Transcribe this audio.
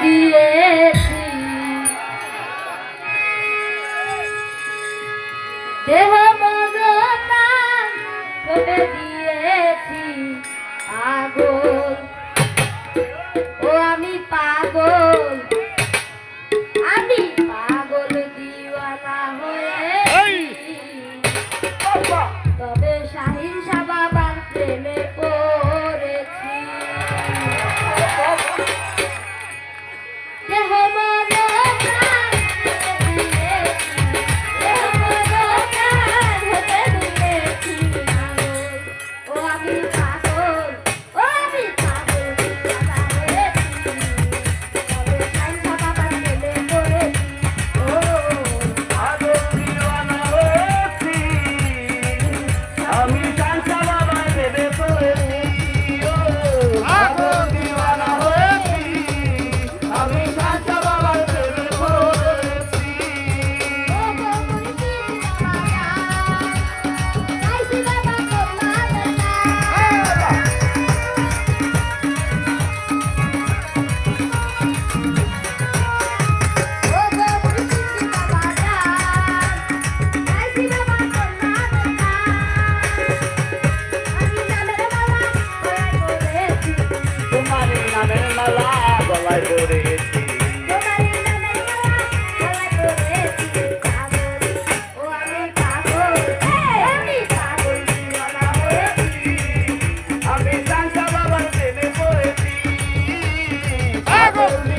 দিয়েছি দেহ মন প্রাণ করে দিয়েছি পাগল ও আমি পাগল দিওয়ানা হয়েছি তবে শাহিন শাহ বাবার প্রেমে পড়েছি দেহ মন প্রাণ দেহ মন প্রাণ হতে দিয়েছি ও আমি পাগল দিওয়ানা হয়েছি তবে শাহিন শাহ বাবার প্রেমে পড়েছি পাগল দিওয়ানা হয়েছি আমি কাঞ্চা বাবার প্রেমে পড়েছি পাগল দিওয়ানা হয়েছি আমি কাঞ্চা বাবার প্রেমে পড়েছি তোমার নামের মালা গলায় পড়েছি আমি কাঞ্চা বাবার প্রেমে পড়েছি পাগল